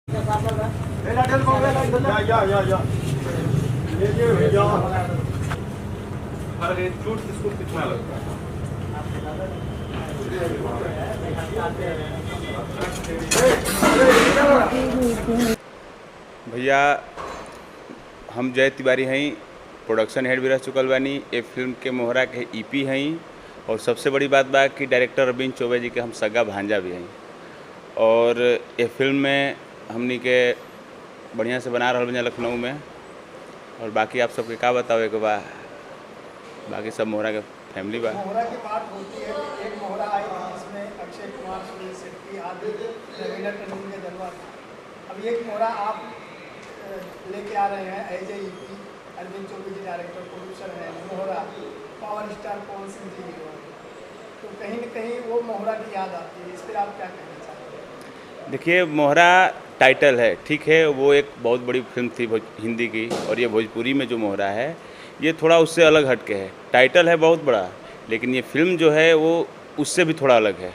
अरे छूट इसको कितना लगता है? भैया हम जय तिवारी हैं, प्रोडक्शन हेड भी रह चुकल बानी। ये फिल्म के मोहरा के ईपी हैं और सबसे बड़ी बात बा कि डायरेक्टर अरविंद चौबे जी के हम सगा भांजा भी हैं। और ये फिल्म में हमनी के बढ़िया से बना रहा बन लखनऊ में। और बाकी आप सबके का बतावे के बा, बाकी सब मोहरा के फैमिली बा। मोहरा की बात होती है कि एक मोहरा आई थी जिसमें अक्षय कुमार, सुनील शेट्टी आदि रवीना टंडन के दरबार था। अब एक मोहरा आप लेके आ रहे हैं as a EP. Arvind Chaubey ji director producer हैं। Mohra power star Pawan Singh ji hero हैं, तो कहीं न कहीं वो मोहरा की याद आती है। इस पर आप क्या कहना चाहते हैं? देखिए, मोहरा टाइटल है, ठीक है, वो एक बहुत बड़ी फिल्म थी हिंदी की, और ये भोजपुरी में जो मोहरा है ये थोड़ा उससे अलग हटके है। टाइटल है बहुत बड़ा, लेकिन ये फिल्म जो है वो उससे भी थोड़ा अलग है।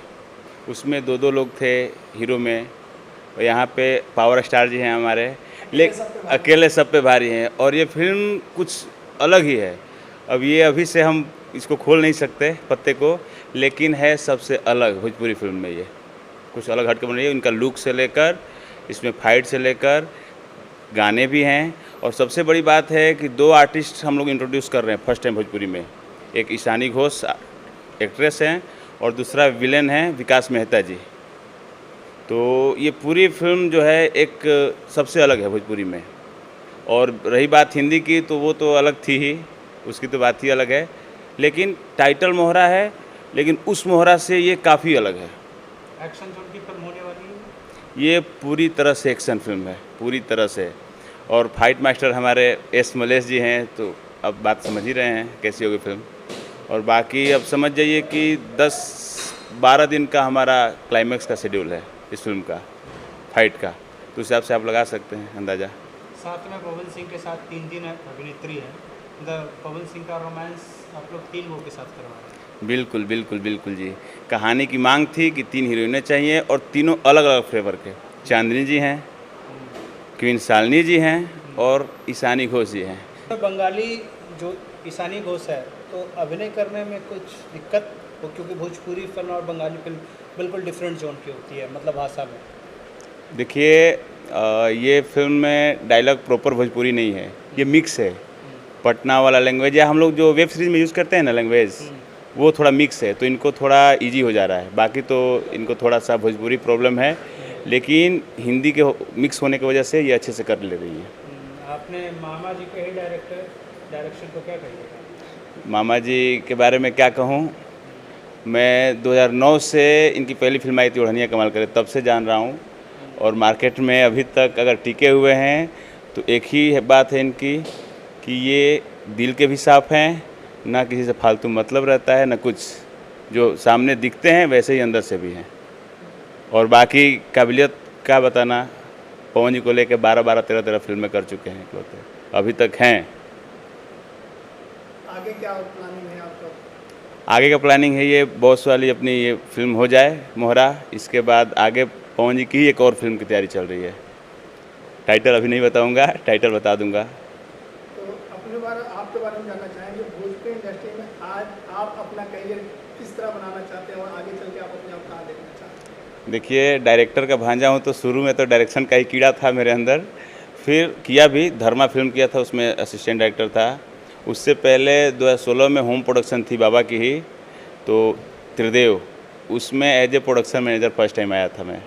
उसमें दो लोग थे हीरो में, और यहाँ पे पावर स्टार जी हैं हमारे, अकेले सब पे भारी हैं। और ये फिल्म कुछ अलग ही है। अब ये अभी से हम इसको खोल नहीं सकते पत्ते को, लेकिन है सबसे अलग भोजपुरी फिल्म में। ये कुछ अलग हटके बन रही है, इनका लुक से लेकर, इसमें फाइट से लेकर, गाने भी हैं। और सबसे बड़ी बात है कि 2 आर्टिस्ट हम लोग इंट्रोड्यूस कर रहे हैं फर्स्ट टाइम भोजपुरी में। एक ईशानी घोष एक्ट्रेस हैं और दूसरा विलेन है विकास मेहता जी। तो ये पूरी फिल्म जो है एक सबसे अलग है भोजपुरी में। और रही बात हिंदी की, तो वो तो अलग थी ही, उसकी तो बात ही अलग है। लेकिन टाइटल मोहरा है, लेकिन उस मोहरा से ये काफ़ी अलग है। एक्शन जोन की फिल्म होने वाली है। ये पूरी तरह से एक्शन फिल्म है, पूरी तरह से। और फाइट मास्टर हमारे एस मलेश जी हैं, तो अब बात समझ ही रहे हैं कैसी होगी फिल्म। और बाकी अब समझ जाइए कि 10-12 दिन का हमारा क्लाइमैक्स का शेड्यूल है इस फिल्म का, फाइट का। तो उस हिसाब से आप लगा सकते हैं अंदाज़ा। साथ में पवन सिंह के साथ 3 दिन अभिनेत्री है। पवन सिंह का रोमांस आप लोग 3 लोगों के साथ करवा रहे हैं। बिल्कुल बिल्कुल बिल्कुल जी। कहानी की मांग थी कि 3 हीरोइनें चाहिए, और तीनों अलग अलग फ्लेवर के। चांदनी जी हैं, क्वीन शालिनी जी हैं, और ईशानी घोष जी हैं। तो बंगाली जो ईशानी घोष है, तो अभिनय करने में कुछ दिक्कत हो, क्योंकि भोजपुरी फिल्म और बंगाली फिल्म बिल्कुल डिफरेंट जोन की होती है, मतलब भाषा में। देखिए, ये फिल्म में डायलॉग प्रॉपर भोजपुरी नहीं है, ये मिक्स है। पटना वाला लैंग्वेज, या हम लोग जो वेब सीरीज़ में यूज़ करते हैं ना लैंग्वेज, वो थोड़ा मिक्स है, तो इनको थोड़ा इजी हो जा रहा है। बाकी तो इनको थोड़ा सा भोजपुरी प्रॉब्लम है, लेकिन हिंदी के मिक्स होने की वजह से ये अच्छे से कर ले रही है। आपने मामा जी के ही डायरेक्शन को क्या कहिएगा? मामा जी के बारे में क्या कहूँ, मैं 2009 से इनकी पहली फिल्म आई थी ओढ़निया कमाल करे, तब से जान रहा हूँ। और मार्केट में अभी तक अगर टिके हुए हैं, तो एक ही बात है इनकी कि ये दिल के भी साफ़ हैं, ना किसी से फालतू मतलब रहता है, ना कुछ। जो सामने दिखते हैं वैसे ही अंदर से भी हैं। और बाकी काबिलियत का बताना, पवन जी को लेकर 12-12, 13-13 फिल्में कर चुके हैं इकलौते, अभी तक हैं। आगे क्या प्लानिंग है आपका? आगे का प्लानिंग है ये बॉस वाली अपनी ये फिल्म हो जाए मोहरा, इसके बाद आगे पवन जी की एक और फिल्म की तैयारी चल रही है। टाइटल अभी नहीं बताऊंगा, टाइटल बता दूंगा। तो आपके बारे में जानना चाहेंगे, भोजपुरी इंडस्ट्री में आज आप अपना करियर किस तरह बनाना चाहते हैं और आगे चल के आप अपने आप कहाँ देखना चाहते हैं? देखिए, डायरेक्टर का भांजा हूँ, तो शुरू में तो डायरेक्शन का ही कीड़ा था मेरे अंदर। फिर किया भी, धर्मा फिल्म किया था, उसमें असिस्टेंट डायरेक्टर था। उससे पहले 2016 में होम प्रोडक्शन थी बाबा की ही, तो त्रिदेव, उसमें as a production manager first time आया था मैं।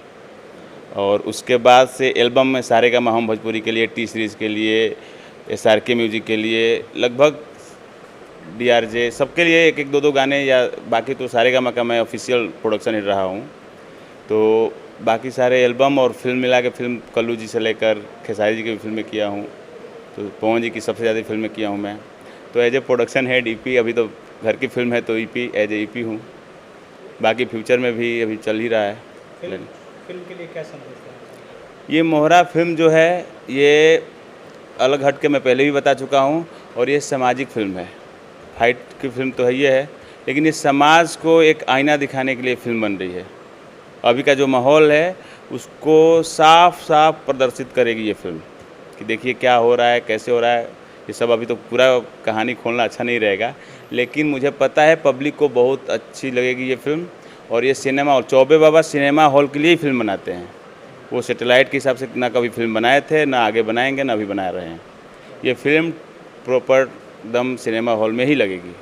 और उसके बाद से एल्बम में सारेगामा हम भोजपुरी के लिए, टी सीरीज़ के लिए, SRK म्यूजिक के लिए, लगभग DRJ सबके लिए 1-1, 2-2 गाने, या बाकी तो सारेगामा का मैं ऑफिशियल प्रोडक्शन हेड रहा हूँ। तो बाकी सारे एल्बम और फिल्म मिला के, फिल्म कल्लू जी से लेकर खेसारी जी की भी फिल्में किया हूँ, तो पवन जी की सबसे ज़्यादा फिल्में किया हूँ मैं। तो as a production head EP, अभी तो घर की फिल्म है तो ईपी, एज ए ईपी हूँ। बाकी फ्यूचर में भी अभी चल ही रहा है। फिल्म के लिए क्या संदेश है? ये मोहरा फिल्म जो है, ये अलग हट के मैं पहले भी बता चुका हूँ, और ये सामाजिक फिल्म है। फाइट की फिल्म तो है, ये है, लेकिन ये समाज को एक आईना दिखाने के लिए फिल्म बन रही है। अभी का जो माहौल है उसको साफ साफ प्रदर्शित करेगी ये फिल्म कि देखिए क्या हो रहा है, कैसे हो रहा है। ये सब अभी तो पूरा कहानी खोलना अच्छा नहीं रहेगा, लेकिन मुझे पता है पब्लिक को बहुत अच्छी लगेगी ये फिल्म। और ये सिनेमा हॉल, चौबे बाबा सिनेमा हॉल के लिए ही फिल्म बनाते हैं। वो सैटेलाइट के हिसाब से ना कभी फिल्म बनाए थे, ना आगे बनाएंगे, ना अभी बना रहे हैं। ये फिल्म प्रॉपर दम सिनेमा हॉल में ही लगेगी।